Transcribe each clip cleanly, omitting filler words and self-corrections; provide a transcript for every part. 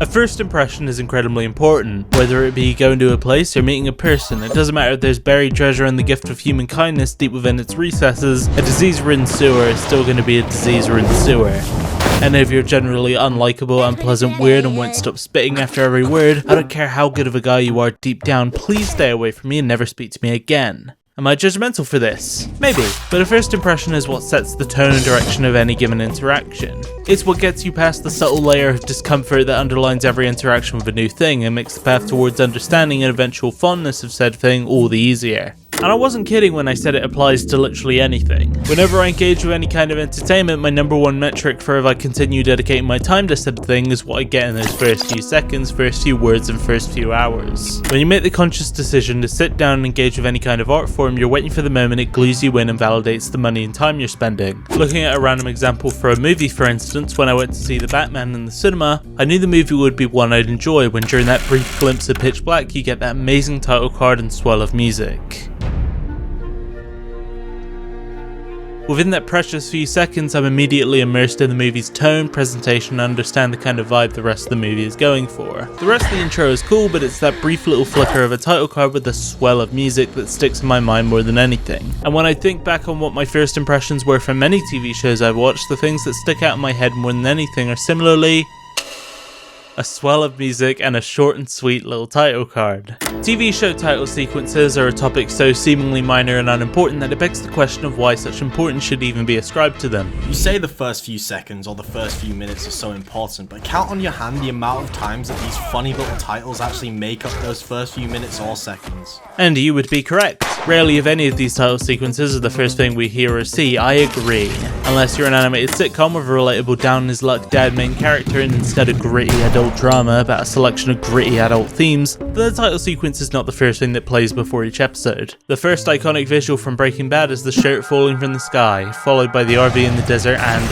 A first impression is incredibly important, whether it be going to a place or meeting a person. It doesn't matter if there's buried treasure and the gift of human kindness deep within its recesses, a disease-ridden sewer is still going to be a disease-ridden sewer. And if you're generally unlikable, unpleasant, weird, and won't stop spitting after every word, I don't care how good of a guy you are deep down, please stay away from me and never speak to me again. Am I judgmental for this? Maybe, but a first impression is what sets the tone and direction of any given interaction. It's what gets you past the subtle layer of discomfort that underlines every interaction with a new thing and makes the path towards understanding and eventual fondness of said thing all the easier. And I wasn't kidding when I said it applies to literally anything. Whenever I engage with any kind of entertainment, my number one metric for if I continue dedicating my time to said thing is what I get in those first few seconds, first few words, and first few hours. When you make the conscious decision to sit down and engage with any kind of art form, you're waiting for the moment it glues you in and validates the money and time you're spending. Looking at a random example for a movie, for instance, when I went to see The Batman in the cinema, I knew the movie would be one I'd enjoy when during that brief glimpse of pitch black you get that amazing title card and swell of music. Within that precious few seconds, I'm immediately immersed in the movie's tone, presentation, and understand the kind of vibe the rest of the movie is going for. The rest of the intro is cool, but it's that brief little flicker of a title card with a swell of music that sticks in my mind more than anything. And when I think back on what my first impressions were from many TV shows I've watched, the things that stick out in my head more than anything are similarly a swell of music and a short and sweet little title card. TV show title sequences are a topic so seemingly minor and unimportant that it begs the question of why such importance should even be ascribed to them. You say the first few seconds or the first few minutes are so important, but count on your hand the amount of times that these funny little titles actually make up those first few minutes or seconds. And you would be correct. Rarely if any of these title sequences are the first thing we hear or see, I agree. Unless you're an animated sitcom with a relatable down-on-his-luck dad main character and instead a gritty adult drama about a selection of gritty adult themes, the title sequence is not the first thing that plays before each episode. The first iconic visual from Breaking Bad is the shirt falling from the sky, followed by the RV in the desert and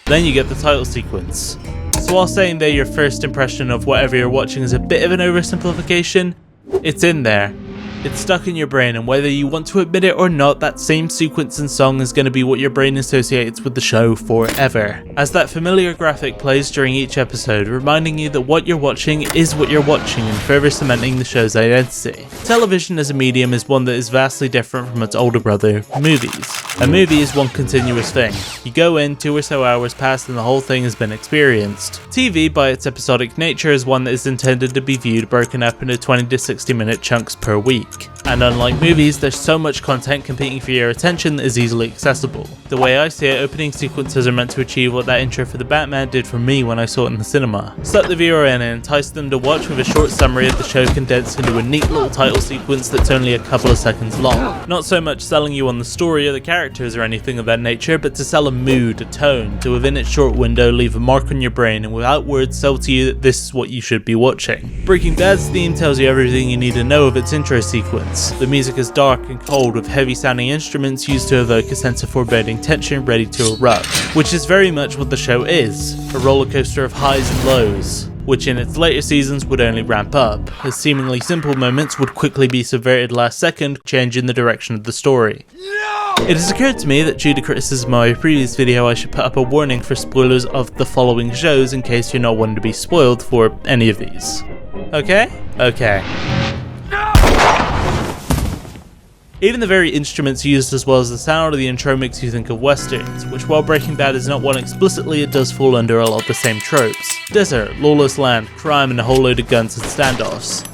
then you get the title sequence. So while saying they're your first impression of whatever you're watching is a bit of an oversimplification, it's in there. It's stuck in your brain, and whether you want to admit it or not, that same sequence and song is going to be what your brain associates with the show forever, as that familiar graphic plays during each episode, reminding you that what you're watching is what you're watching and further cementing the show's identity. Television as a medium is one that is vastly different from its older brother, movies. A movie is one continuous thing. You go in, 2 or so hours pass and the whole thing has been experienced. TV, by its episodic nature, is one that is intended to be viewed broken up into 20 to 60 minute chunks per week. And unlike movies, there's so much content competing for your attention that is easily accessible. The way I see it, opening sequences are meant to achieve what that intro for The Batman did for me when I saw it in the cinema. Suck the viewer in and entice them to watch with a short summary of the show condensed into a neat little title sequence that's only a couple of seconds long. Not so much selling you on the story or the characters or anything of that nature, but to sell a mood, a tone, to within its short window leave a mark on your brain and without words sell to you that this is what you should be watching. Breaking Bad's theme tells you everything you need to know of its intro sequence. The music is dark and cold with heavy sounding instruments used to evoke a sense of foreboding tension ready to erupt, which is very much what the show is, a roller coaster of highs and lows, which in its later seasons would only ramp up, as seemingly simple moments would quickly be subverted last second, changing the direction of the story. It has occurred to me that due to criticism of my previous video I should put up a warning for spoilers of the following shows in case you're not wanting to be spoiled for any of these. Okay? Okay. Even the very instruments used as well as the sound of the intro makes you think of westerns, which while Breaking Bad is not one explicitly, it does fall under a lot of the same tropes. Desert, lawless land, crime and a whole load of guns and standoffs.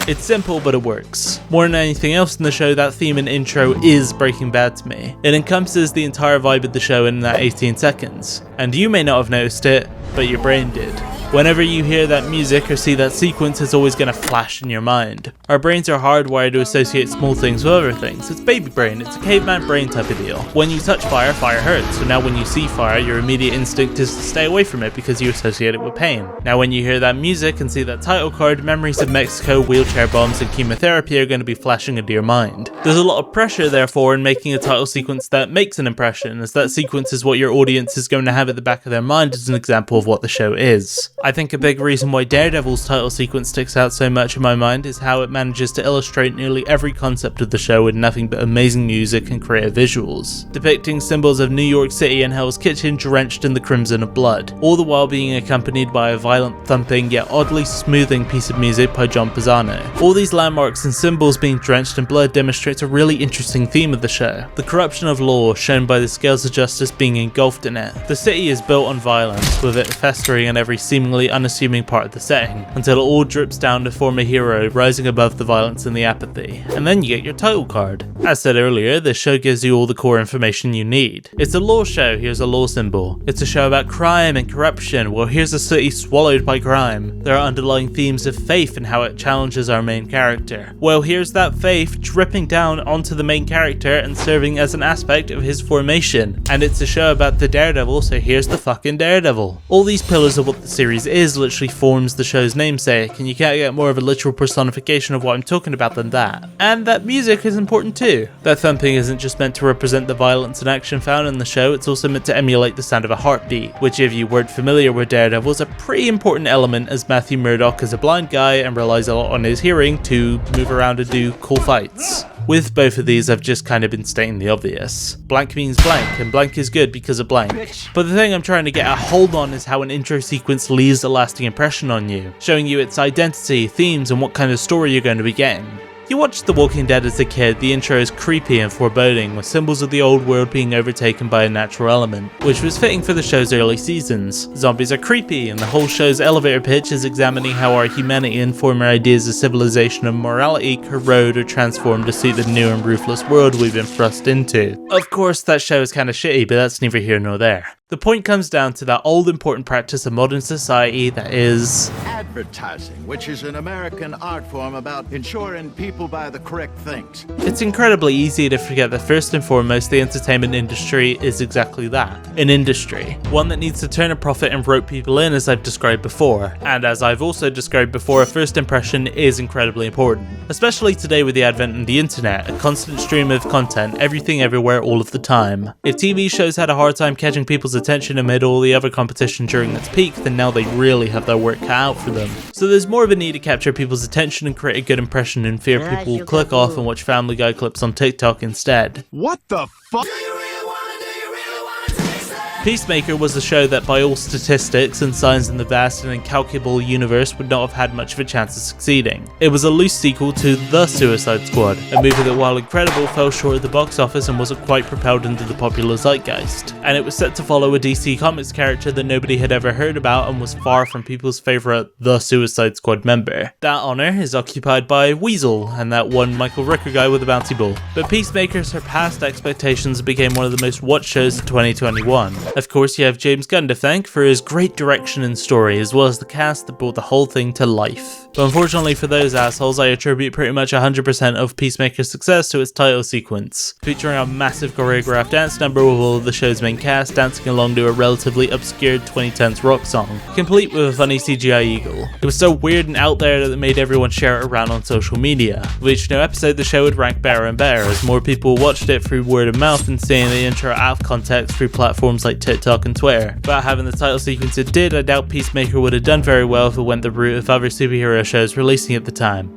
It's simple, but it works. More than anything else in the show, that theme and intro is Breaking Bad to me. It encompasses the entire vibe of the show in that 18 seconds. And you may not have noticed it, but your brain did. Whenever you hear that music or see that sequence, it's always going to flash in your mind. Our brains are hardwired to associate small things with other things. It's baby brain, it's a caveman brain type of deal. When you touch fire, fire hurts, so now when you see fire, your immediate instinct is to stay away from it because you associate it with pain. Now when you hear that music and see that title card, memories of Mexico, wheelchair bombs and chemotherapy are going to be flashing into your mind. There's a lot of pressure therefore in making a title sequence that makes an impression, as that sequence is what your audience is going to have at the back of their mind as an example of what the show is. I think a big reason why Daredevil's title sequence sticks out so much in my mind is how it manages to illustrate nearly every concept of the show with nothing but amazing music and creative visuals, depicting symbols of New York City and Hell's Kitchen drenched in the crimson of blood, all the while being accompanied by a violent thumping yet oddly smoothing piece of music by John Pisano. All these landmarks and symbols being drenched in blood demonstrates a really interesting theme of the show, the corruption of law shown by the scales of justice being engulfed in it. The city is built on violence, with it festering in every seemingly unassuming part of the setting, until it all drips down to form a hero rising above the violence and the apathy. And then you get your title card. As said earlier, this show gives you all the core information you need. It's a law show, here's a law symbol. It's a show about crime and corruption, well here's a city swallowed by crime. There are underlying themes of faith and how it challenges our main character. Well here's that faith dripping down onto the main character and serving as an aspect of his formation. And it's a show about the Daredevil, so here's the fucking Daredevil. All these pillars of what the series is literally forms the show's namesake, and you can't get more of a literal personification of what I'm talking about than that. And that music is important too. That thumping isn't just meant to represent the violence and action found in the show, it's also meant to emulate the sound of a heartbeat, which if you weren't familiar with Daredevil is a pretty important element, as Matthew Murdock is a blind guy and relies a lot on his hearing to move around and do cool fights. With both of these, I've just kind of been stating the obvious. Blank means blank, and blank is good because of blank. But the thing I'm trying to get a hold on is how an intro sequence leaves a lasting impression on you, showing you its identity, themes, and what kind of story you're going to be getting. You watched The Walking Dead as a kid, the intro is creepy and foreboding, with symbols of the old world being overtaken by a natural element, which was fitting for the show's early seasons. Zombies are creepy, and the whole show's elevator pitch is examining how our humanity and former ideas of civilization and morality corrode or transform to suit the new and ruthless world we've been thrust into. Of course, that show is kinda shitty, but that's neither here nor there. The point comes down to that old important practice of modern society that is advertising, which is an American art form about ensuring people buy the correct things. It's incredibly easy to forget that first and foremost the entertainment industry is exactly that, an industry. One that needs to turn a profit and rope people in, as I've described before. And as I've also described before, a first impression is incredibly important. Especially today with the advent of the internet, a constant stream of content, everything everywhere all of the time. If TV shows had a hard time catching people's attention amid all the other competition during its peak, then now they really have their work cut out for them. So there's more of a need to capture people's attention and create a good impression, in fear people will click off and watch Family Guy clips on TikTok instead. What the fuck? Peacemaker was a show that by all statistics and signs in the vast and incalculable universe would not have had much of a chance of succeeding. It was a loose sequel to The Suicide Squad, a movie that while incredible fell short at the box office and wasn't quite propelled into the popular zeitgeist. And it was set to follow a DC Comics character that nobody had ever heard about and was far from people's favourite The Suicide Squad member. That honour is occupied by Weasel and that one Michael Rooker guy with a bouncy ball. But Peacemaker surpassed expectations and became one of the most watched shows of 2021. Of course, you have James Gunn to thank for his great direction and story, as well as the cast that brought the whole thing to life. But unfortunately for those assholes, I attribute pretty much 100% of Peacemaker's success to its title sequence, featuring a massive choreographed dance number with all of the show's main cast dancing along to a relatively obscure 2010s rock song, complete with a funny CGI eagle. It was so weird and out there that it made everyone share it around on social media. With each new episode, the show would rank better and better, as more people watched it through word of mouth and seeing the intro out of context through platforms like TikTok and Twitter. Without having the title sequence it did, I doubt Peacemaker would have done very well if it went the route of other superhero shows releasing at the time.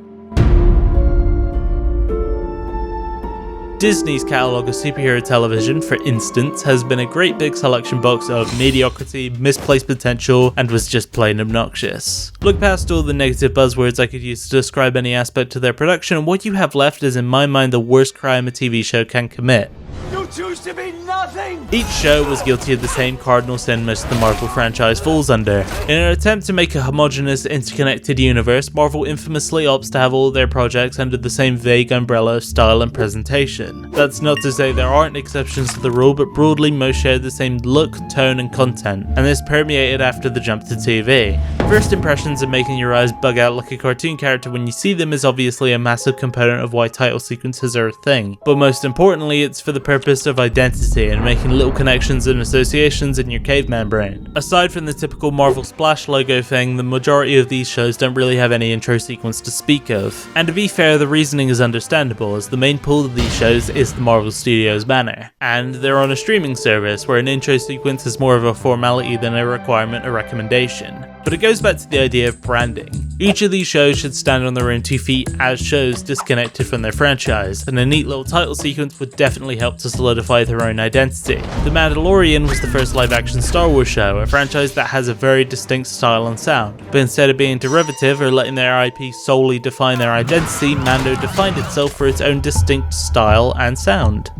Disney's catalogue of superhero television, for instance, has been a great big selection box of mediocrity, misplaced potential, and was just plain obnoxious. Look past all the negative buzzwords I could use to describe any aspect of their production, and what you have left is, in my mind, the worst crime a TV show can commit. You choose to be nothing! Each show was guilty of the same cardinal sin most of the Marvel franchise falls under. In an attempt to make a homogeneous, interconnected universe, Marvel infamously opts to have all their projects under the same vague umbrella of style and presentation. That's not to say there aren't exceptions to the rule, but broadly most share the same look, tone, and content, and this permeated after the jump to TV. First impressions of making your eyes bug out like a cartoon character when you see them is obviously a massive component of why title sequences are a thing, but most importantly it's for the purpose of identity and making little connections and associations in your caveman brain. Aside from the typical Marvel Splash logo thing, the majority of these shows don't really have any intro sequence to speak of. And to be fair, the reasoning is understandable, as the main pull of these shows is the Marvel Studios banner. And they're on a streaming service where an intro sequence is more of a formality than a requirement or recommendation. But it goes back to the idea of branding. Each of these shows should stand on their own 2 feet as shows disconnected from their franchise, and a neat little title sequence would definitely help to solidify their own identity. The Mandalorian was the first live-action Star Wars show, a franchise that has a very distinct style and sound, but instead of being derivative or letting their IP solely define their identity, Mando defined itself for its own distinct style and sound.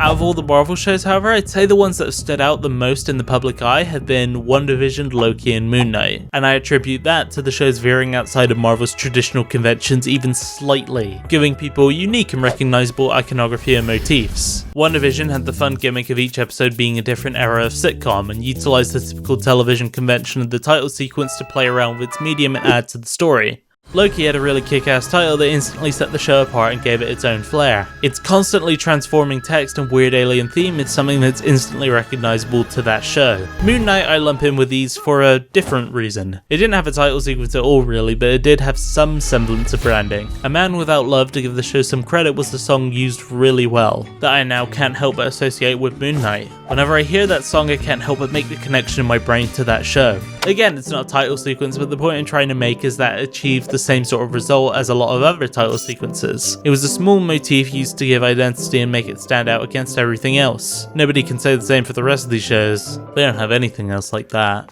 Out of all the Marvel shows, however, I'd say the ones that have stood out the most in the public eye have been WandaVision, Loki, and Moon Knight, and I attribute that to the shows veering outside of Marvel's traditional conventions even slightly, giving people unique and recognisable iconography and motifs. WandaVision had the fun gimmick of each episode being a different era of sitcom, and utilised the typical television convention of the title sequence to play around with its medium and add to the story. Loki had a really kick-ass title that instantly set the show apart and gave it its own flair. Its constantly transforming text and weird alien theme is something that's instantly recognisable to that show. Moon Knight I lump in with these for a different reason. It didn't have a title sequence at all really, but it did have some semblance of branding. A Man Without Love, to give the show some credit, was the song used really well, that I now can't help but associate with Moon Knight. Whenever I hear that song, I can't help but make the connection in my brain to that show. Again, it's not a title sequence, but the point I'm trying to make is that it achieved the same sort of result as a lot of other title sequences. It was a small motif used to give identity and make it stand out against everything else. Nobody can say the same for the rest of these shows. They don't have anything else like that.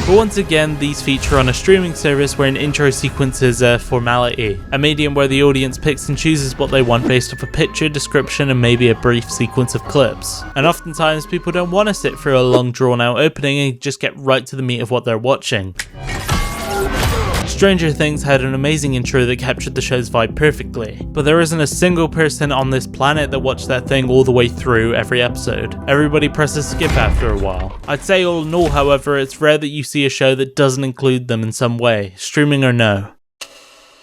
But once again, these feature on a streaming service where an intro sequence is a formality, a medium where the audience picks and chooses what they want based off a picture, description, and maybe a brief sequence of clips. And oftentimes people don't want to sit through a long drawn out opening and just get right to the meat of what they're watching. Stranger Things had an amazing intro that captured the show's vibe perfectly, but there isn't a single person on this planet that watched that thing all the way through every episode. Everybody presses skip after a while. I'd say all in all, however, it's rare that you see a show that doesn't include them in some way, streaming or no.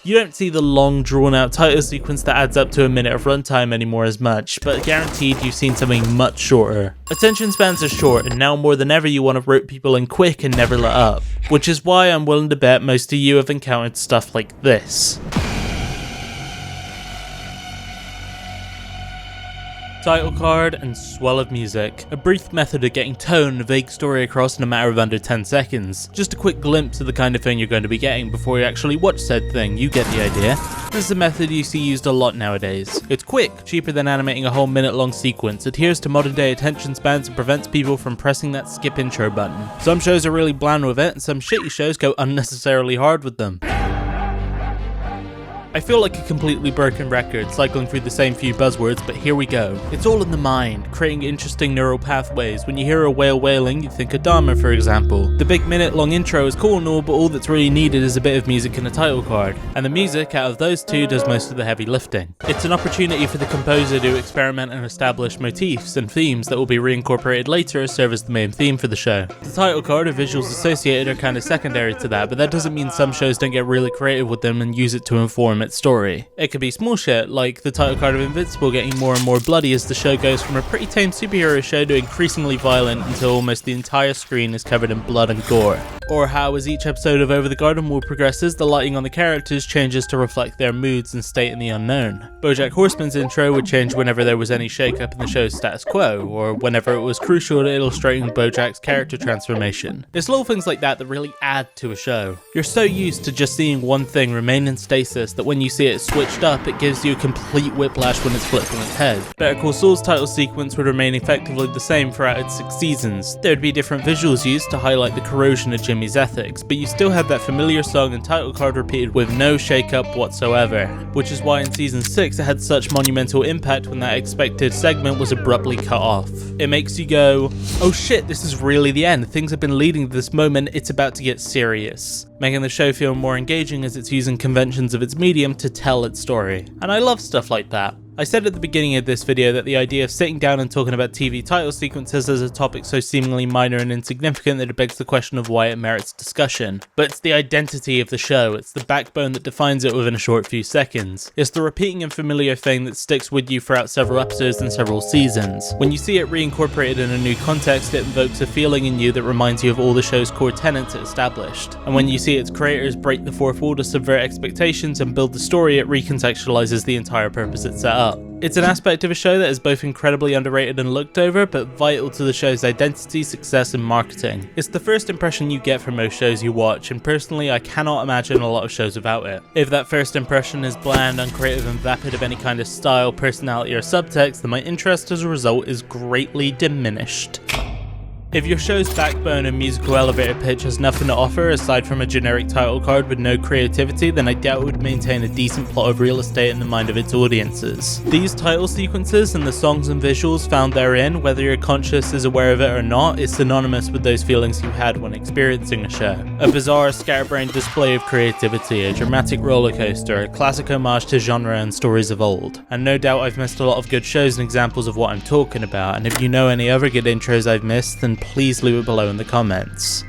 You don't see the long drawn out title sequence that adds up to a minute of runtime anymore as much, but guaranteed you've seen something much shorter. Attention spans are short, and now more than ever you want to rope people in quick and never let up, which is why I'm willing to bet most of you have encountered stuff like this. Title card and swell of music. A brief method of getting tone and a vague story across in a matter of under 10 seconds. Just a quick glimpse of the kind of thing you're going to be getting before you actually watch said thing, you get the idea. This is a method you see used a lot nowadays. It's quick, cheaper than animating a whole minute-long sequence, adheres to modern-day attention spans, and prevents people from pressing that skip intro button. Some shows are really bland with it, and some shitty shows go unnecessarily hard with them. I feel like a completely broken record, cycling through the same few buzzwords, but here we go. It's all in the mind, creating interesting neural pathways. When you hear a whale wailing, you think of Dharma, for example. The big minute-long intro is cool and all, but all that's really needed is a bit of music and a title card. And the music, out of those two, does most of the heavy lifting. It's an opportunity for the composer to experiment and establish motifs and themes that will be reincorporated later as serve as the main theme for the show. The title card or visuals associated are kind of secondary to that, but that doesn't mean some shows don't get really creative with them and use it to inform its story. It could be small shit, like the title card of Invincible getting more and more bloody as the show goes from a pretty tame superhero show to increasingly violent until almost the entire screen is covered in blood and gore. Or how as each episode of Over the Garden Wall progresses, the lighting on the characters changes to reflect their moods and state in the unknown. BoJack Horseman's intro would change whenever there was any shake-up in the show's status quo, or whenever it was crucial to illustrating BoJack's character transformation. It's little things like that that really add to a show. You're so used to just seeing one thing remain in stasis that when you see it switched up, it gives you a complete whiplash when it's flipped on its head. Better Call Saul's title sequence would remain effectively the same throughout its 6 seasons. There would be different visuals used to highlight the corrosion of Jimmy's ethics, but you still had that familiar song and title card repeated with no shake-up whatsoever, which is why in season 6 it had such monumental impact when that expected segment was abruptly cut off. It makes you go, oh shit, this is really the end, things have been leading to this moment, it's about to get serious, making the show feel more engaging as it's using conventions of its medium to tell its story. And I love stuff like that. I said at the beginning of this video that the idea of sitting down and talking about TV title sequences as a topic so seemingly minor and insignificant that it begs the question of why it merits discussion. But it's the identity of the show, it's the backbone that defines it within a short few seconds. It's the repeating and familiar thing that sticks with you throughout several episodes and several seasons. When you see it reincorporated in a new context, it invokes a feeling in you that reminds you of all the show's core tenets it established. And when you see its creators break the fourth wall to subvert expectations and build the story, it recontextualizes the entire purpose it set up. It's an aspect of a show that is both incredibly underrated and looked over, but vital to the show's identity, success, and marketing. It's the first impression you get from most shows you watch, and personally I cannot imagine a lot of shows without it. If that first impression is bland, uncreative, and vapid of any kind of style, personality, or subtext, then my interest as a result is greatly diminished. If your show's backbone and musical elevator pitch has nothing to offer aside from a generic title card with no creativity, then I doubt it would maintain a decent plot of real estate in the mind of its audiences. These title sequences and the songs and visuals found therein, whether your conscious is aware of it or not, is synonymous with those feelings you had when experiencing a show. A bizarre, scatterbrained display of creativity, a dramatic rollercoaster, a classic homage to genre and stories of old. And no doubt I've missed a lot of good shows and examples of what I'm talking about, and if you know any other good intros I've missed, then please leave it below in the comments.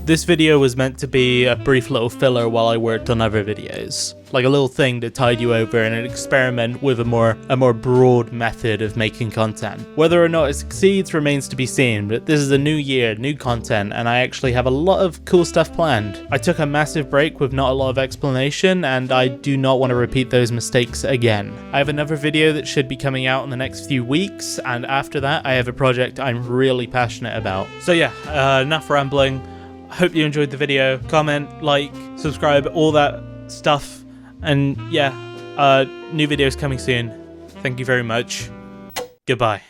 This video was meant to be a brief little filler while I worked on other videos. Like a little thing to tide you over and an experiment with a more broad method of making content. Whether or not it succeeds remains to be seen, but this is a new year, new content, and I actually have a lot of cool stuff planned. I took a massive break with not a lot of explanation, and I do not want to repeat those mistakes again. I have another video that should be coming out in the next few weeks, and after that I have a project I'm really passionate about. So yeah, enough rambling. I hope you enjoyed the video. Comment, like, subscribe, all that stuff. And yeah, new videos coming soon. Thank you very much. Goodbye.